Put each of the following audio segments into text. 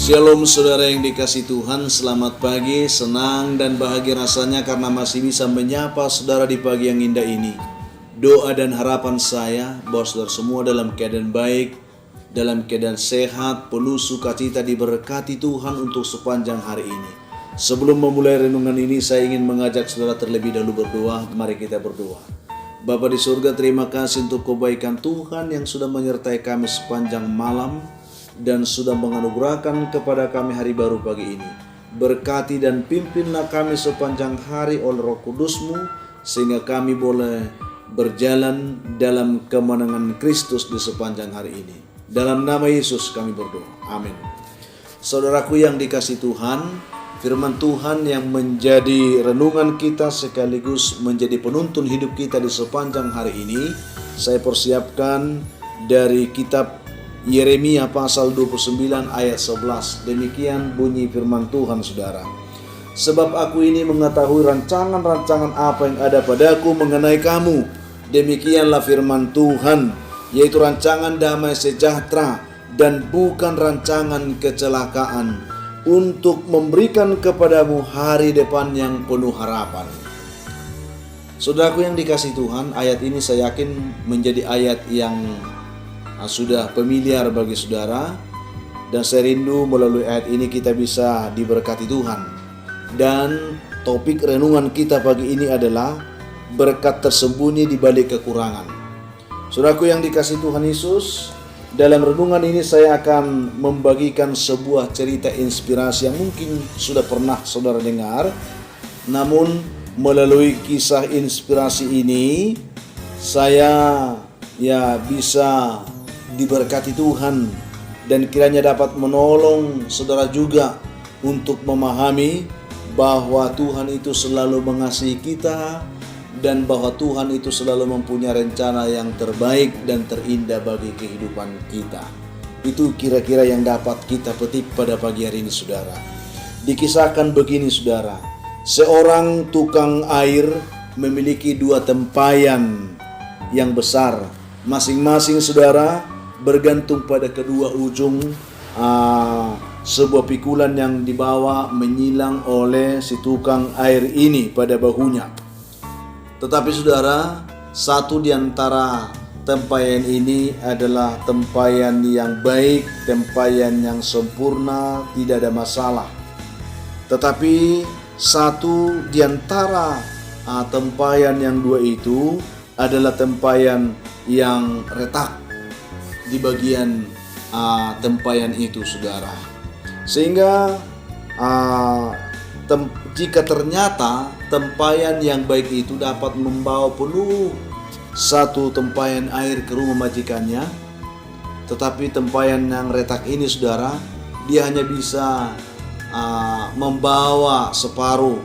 Shalom saudara yang dikasihi Tuhan, selamat pagi, senang dan bahagia rasanya karena masih bisa menyapa saudara di pagi yang indah ini. Doa dan harapan saya bahwa saudara semua dalam keadaan baik, dalam keadaan sehat, penuh sukacita diberkati Tuhan untuk sepanjang hari ini. Sebelum memulai renungan ini saya ingin mengajak saudara terlebih dahulu berdoa. Mari kita berdoa. Bapa di surga, terima kasih untuk kebaikan Tuhan yang sudah menyertai kami sepanjang malam dan sudah menganugerahkan kepada kami hari baru pagi ini. Berkati dan pimpinlah kami sepanjang hari oleh Roh Kudus-Mu, sehingga kami boleh berjalan dalam kemenangan Kristus di sepanjang hari ini. Dalam nama Yesus kami berdoa. Amin. Saudaraku yang dikasihi Tuhan, firman Tuhan yang menjadi renungan kita sekaligus menjadi penuntun hidup kita di sepanjang hari ini, saya persiapkan dari kitab Yeremia pasal 29 ayat 11. Demikian bunyi firman Tuhan saudara. Sebab aku ini mengetahui rancangan-rancangan apa yang ada padaku mengenai kamu. Demikianlah firman Tuhan, yaitu rancangan damai sejahtera dan bukan rancangan kecelakaan, untuk memberikan kepadamu hari depan yang penuh harapan. Saudaraku yang dikasihi Tuhan, ayat ini saya yakin menjadi ayat yang sudah familiar bagi saudara, dan saya rindu melalui ayat ini kita bisa diberkati Tuhan. Dan topik renungan kita pagi ini adalah berkat tersembunyi di balik kekurangan. Saudaraku yang dikasihi Tuhan Yesus, dalam renungan ini saya akan membagikan sebuah cerita inspirasi yang mungkin sudah pernah saudara dengar. Namun melalui kisah inspirasi ini saya bisa diberkati Tuhan dan kiranya dapat menolong saudara juga untuk memahami bahwa Tuhan itu selalu mengasihi kita dan bahwa Tuhan itu selalu mempunyai rencana yang terbaik dan terindah bagi kehidupan kita. Itu kira-kira yang dapat kita petik pada pagi hari ini saudara. Dikisahkan begini saudara, seorang tukang air memiliki dua tempayan yang besar, masing-masing saudara bergantung pada kedua ujung sebuah pikulan yang dibawa menyilang oleh si tukang air ini pada bahunya. Tetapi saudara, satu di antara tempayan ini adalah tempayan yang baik, tempayan yang sempurna, tidak ada masalah. Tetapi satu di antara tempayan yang dua itu adalah tempayan yang retak di bagian tempayan itu saudara. Sehingga jika ternyata tempayan yang baik itu dapat membawa penuh satu tempayan air ke rumah majikannya, tetapi tempayan yang retak ini saudara, dia hanya bisa membawa separuh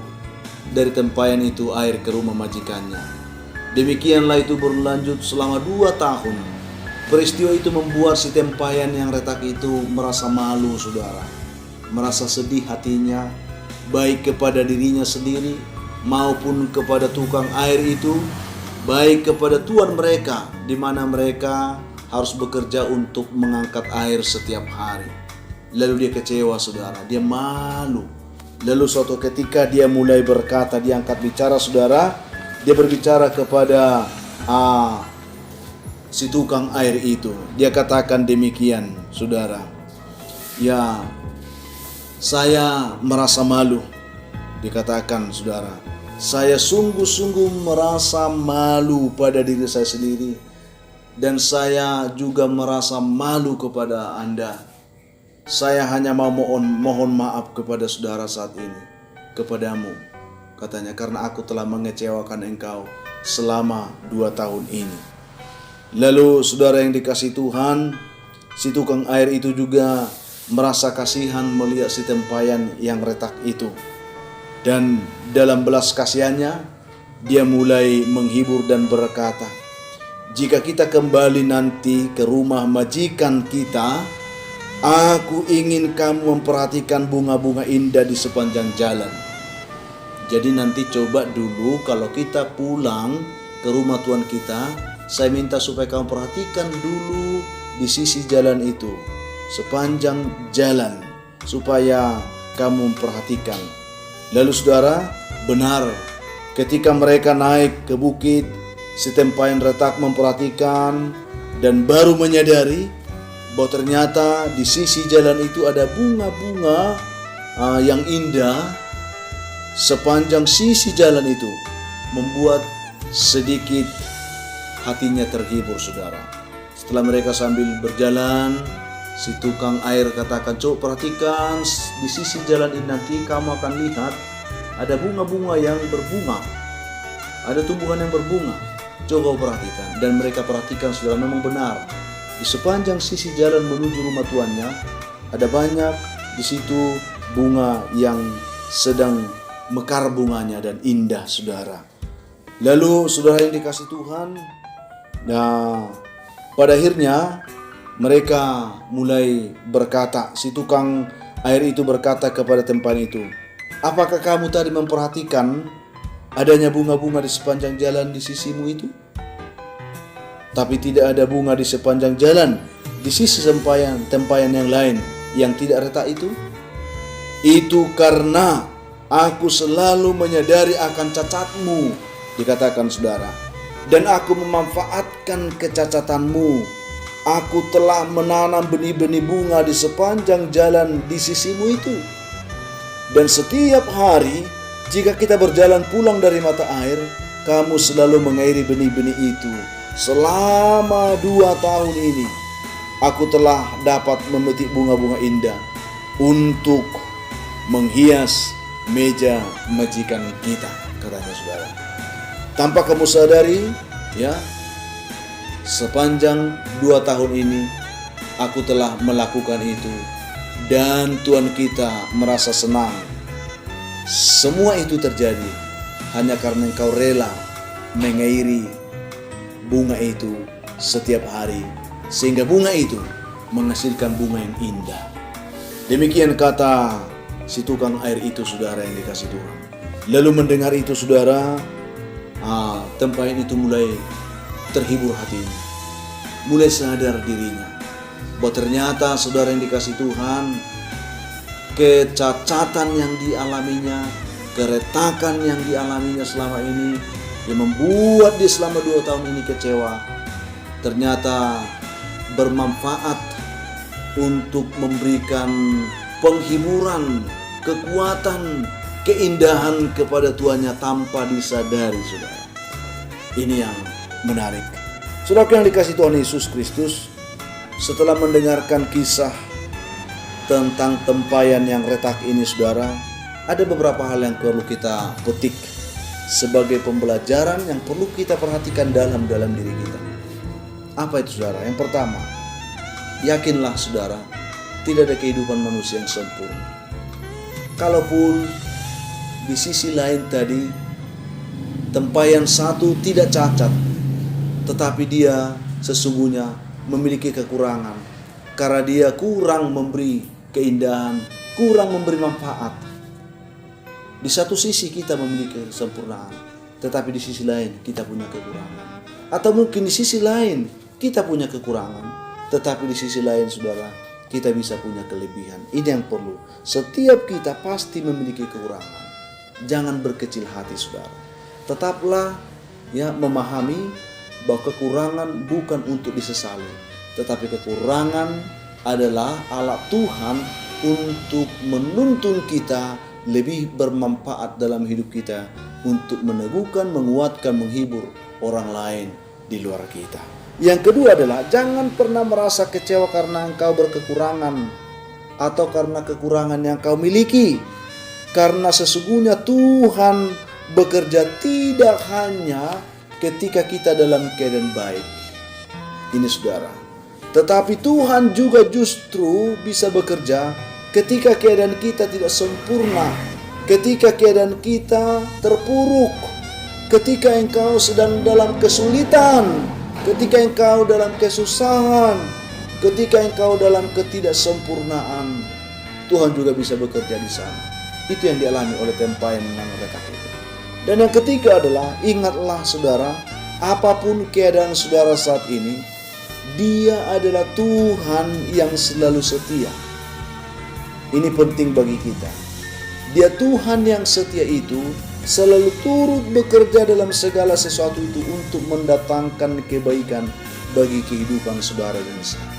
dari tempayan itu air ke rumah majikannya. Demikianlah itu berlanjut selama 2 tahun. Peristiwa itu membuat si tempayan yang retak itu merasa malu saudara, merasa sedih hatinya, baik kepada dirinya sendiri maupun kepada tukang air itu, baik kepada tuan mereka, di mana mereka harus bekerja untuk mengangkat air setiap hari. Lalu dia kecewa saudara, dia malu. Lalu suatu ketika dia mulai berkata, dia angkat bicara saudara, dia berbicara kepada si tukang air itu. Dia katakan demikian saudara, ya saya merasa malu. Dikatakan saudara, saya sungguh-sungguh merasa malu pada diri saya sendiri, dan saya juga merasa malu kepada Anda. Saya hanya mau mohon maaf kepada saudara saat ini, kepadamu, katanya, karena aku telah mengecewakan engkau selama 2 tahun ini. Lalu saudara yang dikasihi Tuhan, si tukang air itu juga merasa kasihan melihat si tempayan yang retak itu. Dan dalam belas kasihannya, dia mulai menghibur dan berkata, jika kita kembali nanti ke rumah majikan kita, aku ingin kamu memperhatikan bunga-bunga indah di sepanjang jalan. Jadi nanti coba dulu kalau kita pulang ke rumah Tuhan kita, saya minta supaya kamu perhatikan dulu di sisi jalan itu, sepanjang jalan. supaya kamu memperhatikan. Lalu saudara, benar ketika mereka naik ke bukit, si tempayan retak memperhatikan dan baru menyadari bahwa ternyata di sisi jalan itu ada bunga-bunga yang indah sepanjang sisi jalan itu, membuat sedikit hatinya terhibur saudara. Setelah mereka sambil berjalan, si tukang air katakan, "Coba perhatikan di sisi jalan ini, nanti kamu akan lihat ada bunga-bunga yang berbunga, ada tumbuhan yang berbunga. Coba perhatikan." Dan mereka perhatikan saudara, memang benar. Di sepanjang sisi jalan menuju rumah tuannya ada banyak di situ bunga yang sedang mekar bunganya dan indah saudara. Lalu saudara yang dikasih Tuhan, nah pada akhirnya mereka mulai berkata, si tukang air itu berkata kepada tempayan itu, "Apakah kamu tadi memperhatikan adanya bunga-bunga di sepanjang jalan di sisimu itu? Tapi tidak ada bunga di sepanjang jalan di sisi tempayan yang lain yang tidak retak itu? Itu karena aku selalu menyadari akan cacatmu," dikatakan saudara, "dan aku memanfaatkan kecacatanmu. Aku telah menanam benih-benih bunga di sepanjang jalan di sisimu itu. Dan setiap hari jika kita berjalan pulang dari mata air, kamu selalu mengairi benih-benih itu. Selama 2 tahun ini, aku telah dapat memetik bunga-bunga indah untuk menghias meja majikan kita," katanya saudara. Tanpa kamu sadari, ya, sepanjang 2 tahun ini aku telah melakukan itu dan Tuhan kita merasa senang. Semua itu terjadi hanya karena engkau rela mengairi bunga itu setiap hari, sehingga bunga itu menghasilkan bunga yang indah. Demikian kata si tukang air itu saudara yang dikasih Tuhan. Lalu mendengar itu saudara, tempayan itu mulai terhibur hatinya, mulai sadar dirinya bahwa ternyata saudara yang dikasih Tuhan, kecacatan yang dialaminya, keretakan yang dialaminya selama ini yang membuat dia selama 2 tahun ini kecewa, ternyata bermanfaat untuk memberikan penghiburan, kekuatan, keindahan kepada tuannya tanpa disadari saudara. Ini yang menarik. Saudara yang dikasih Tuhan Yesus Kristus, setelah mendengarkan kisah tentang tempayan yang retak ini saudara, ada beberapa hal yang perlu kita petik sebagai pembelajaran yang perlu kita perhatikan dalam diri kita. Apa itu saudara? Yang pertama, yakinlah saudara, tidak ada kehidupan manusia yang sempurna. Kalaupun di sisi lain tadi tempayan satu tidak cacat, tetapi dia sesungguhnya memiliki kekurangan karena dia kurang memberi keindahan, kurang memberi manfaat. Di satu sisi kita memiliki kesempurnaan, tetapi di sisi lain kita punya kekurangan. Atau mungkin di sisi lain kita punya kekurangan, tetapi di sisi lain saudara, kita bisa punya kelebihan. Ini yang perlu. Setiap kita pasti memiliki kekurangan. Jangan berkecil hati saudara. Tetaplah memahami bahwa kekurangan bukan untuk disesali, tetapi kekurangan adalah alat Tuhan untuk menuntun kita lebih bermanfaat dalam hidup kita, untuk meneguhkan, menguatkan, menghibur orang lain di luar kita. Yang kedua adalah jangan pernah merasa kecewa karena engkau berkekurangan atau karena kekurangan yang kau miliki. Karena sesungguhnya Tuhan bekerja tidak hanya ketika kita dalam keadaan baik. Ini saudara. Tetapi Tuhan juga justru bisa bekerja ketika keadaan kita tidak sempurna, ketika keadaan kita terpuruk, ketika engkau sedang dalam kesulitan, ketika engkau dalam kesusahan, ketika engkau dalam ketidaksempurnaan, Tuhan juga bisa bekerja di sana. Itu yang dialami oleh tempayan yang retak itu. Dan yang ketiga adalah, ingatlah saudara, apapun keadaan saudara saat ini, Dia adalah Tuhan yang selalu setia. Ini penting bagi kita. Dia Tuhan yang setia itu selalu turut bekerja dalam segala sesuatu itu untuk mendatangkan kebaikan bagi kehidupan saudara dan saya.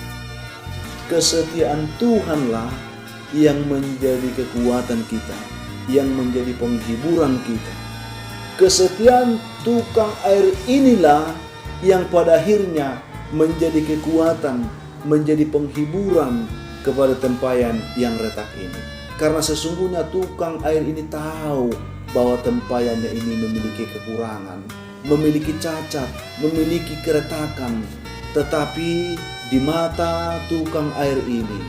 Kesetiaan Tuhanlah yang menjadi kekuatan kita, yang menjadi penghiburan kita. Kesetiaan tukang air inilah yang pada akhirnya menjadi kekuatan, menjadi penghiburan kepada tempayan yang retak ini. Karena sesungguhnya tukang air ini tahu bahwa tempayannya ini memiliki kekurangan, memiliki cacat, memiliki keretakan. Tetapi di mata tukang air ini,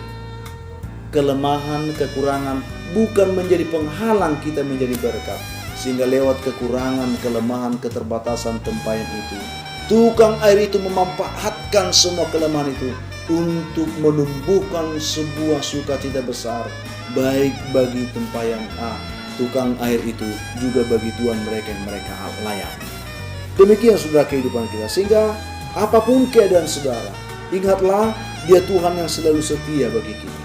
kelemahan, kekurangan bukan menjadi penghalang kita menjadi berkat. Sehingga lewat kekurangan, kelemahan, keterbatasan tempayan itu, tukang air itu memanfaatkan semua kelemahan itu untuk menumbuhkan sebuah sukacita besar, baik bagi tempayan tukang air itu, juga bagi Tuhan mereka yang mereka layani. Demikian saudara kehidupan kita. Sehingga apapun keadaan saudara, ingatlah dia Tuhan yang selalu setia bagi kita.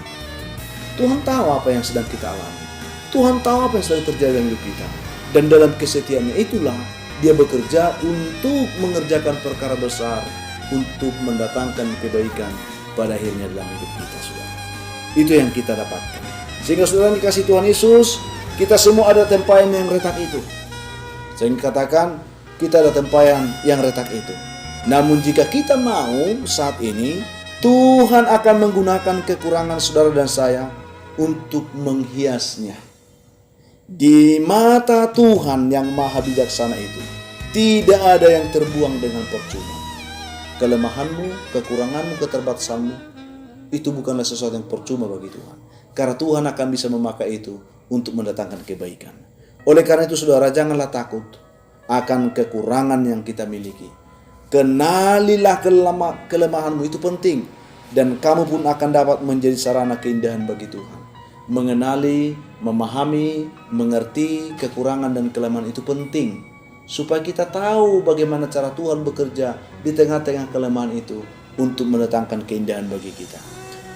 Tuhan tahu apa yang sedang kita alami. Tuhan tahu apa yang sedang terjadi dalam hidup kita. Dan dalam kesetiaannya itulah dia bekerja untuk mengerjakan perkara besar, untuk mendatangkan kebaikan pada akhirnya dalam hidup kita, saudara. Itu yang kita dapatkan. Sehingga saudara dikasih Tuhan Yesus, kita semua ada tempayan yang retak itu. Saya ingin katakan, kita ada tempayan yang retak itu. Namun jika kita mau saat ini, Tuhan akan menggunakan kekurangan saudara dan saya untuk menghiasnya. Di mata Tuhan yang maha bijaksana itu, tidak ada yang terbuang dengan percuma. Kelemahanmu, kekuranganmu, keterbatasanmu, itu bukanlah sesuatu yang percuma bagi Tuhan. Karena Tuhan akan bisa memakai itu untuk mendatangkan kebaikan. Oleh karena itu saudara, janganlah takut akan kekurangan yang kita miliki. Kenalilah kelemahanmu, itu penting. Dan kamu pun akan dapat menjadi sarana keindahan bagi Tuhan. Mengenali, memahami, mengerti kekurangan dan kelemahan itu penting. Supaya kita tahu bagaimana cara Tuhan bekerja di tengah-tengah kelemahan itu untuk mendatangkan keindahan bagi kita.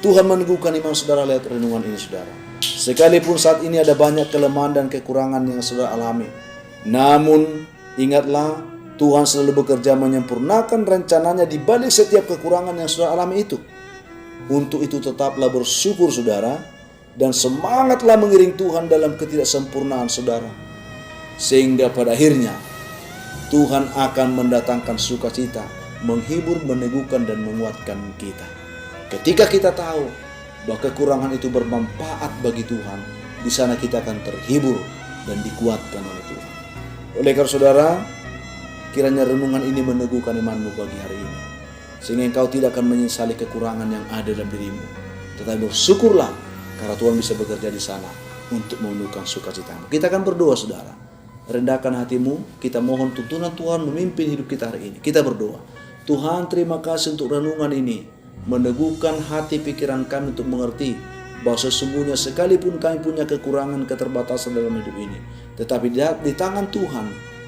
Tuhan meneguhkan iman saudara lewat renungan ini saudara. Sekalipun saat ini ada banyak kelemahan dan kekurangan yang saudara alami, namun ingatlah Tuhan selalu bekerja menyempurnakan rencananya di balik setiap kekurangan yang saudara alami itu. Untuk itu tetaplah bersyukur saudara, dan semangatlah mengiring Tuhan dalam ketidaksempurnaan saudara. Sehingga pada akhirnya Tuhan akan mendatangkan sukacita, menghibur, meneguhkan dan menguatkan kita. Ketika kita tahu bahwa kekurangan itu bermanfaat bagi Tuhan, di sana kita akan terhibur dan dikuatkan oleh Tuhan. Oleh karena saudara, kiranya renungan ini meneguhkan imanmu bagi hari ini, sehingga engkau tidak akan menyesali kekurangan yang ada dalam dirimu. Tetapi bersyukurlah karena Tuhan bisa bekerja di sana untuk memenuhkan sukacitamu. Kita akan berdoa saudara. Rendahkan hatimu, kita mohon tuntunan Tuhan memimpin hidup kita hari ini. Kita berdoa. Tuhan, terima kasih untuk renungan ini, meneguhkan hati pikiran kami untuk mengerti bahwa sesungguhnya sekalipun kami punya kekurangan, keterbatasan dalam hidup ini, tetapi di tangan Tuhan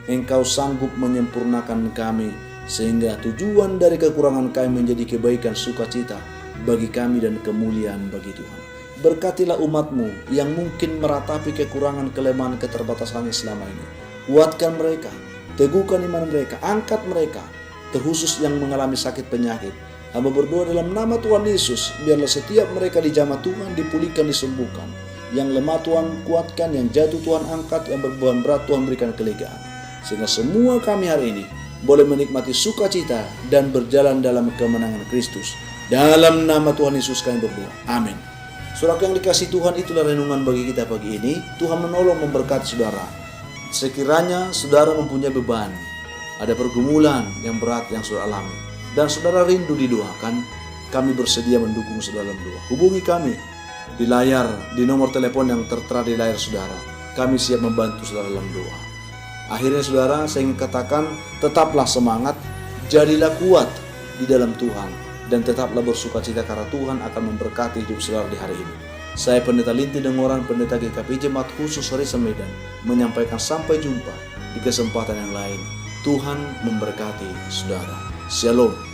Engkau sanggup menyempurnakan kami, sehingga tujuan dari kekurangan kami menjadi kebaikan sukacita bagi kami dan kemuliaan bagi Tuhan. Berkatilah umat-Mu yang mungkin meratapi kekurangan, kelemahan, keterbatasannya selama ini. Kuatkan mereka, teguhkan iman mereka, angkat mereka, terkhusus yang mengalami sakit penyakit. Hamba berdoa dalam nama Tuhan Yesus, biarlah setiap mereka dijamah Tuhan, dipulihkan, disembuhkan. Yang lemah Tuhan kuatkan, yang jatuh Tuhan angkat, yang berbeban berat Tuhan berikan kelegaan. Sehingga semua kami hari ini boleh menikmati sukacita dan berjalan dalam kemenangan Kristus. Dalam nama Tuhan Yesus kami berdoa. Amin. Saudara yang dikasih Tuhan, itulah renungan bagi kita pagi ini. Tuhan menolong memberkati saudara. Sekiranya saudara mempunyai beban, ada pergumulan yang berat yang saudara alami, dan saudara rindu didoakan, kami bersedia mendukung saudara dalam doa. Hubungi kami di layar, di nomor telepon yang tertera di layar saudara. Kami siap membantu saudara dalam doa. Akhirnya saudara, saya ingin katakan, tetaplah semangat, jadilah kuat di dalam Tuhan, dan tetaplah bersukacita karena Tuhan akan memberkati hidup saudara di hari ini. Saya Pendeta Linti Dengoran, Pendeta GKP Jemaat Khusus Risa Medan, menyampaikan sampai jumpa di kesempatan yang lain. Tuhan memberkati saudara. Shalom.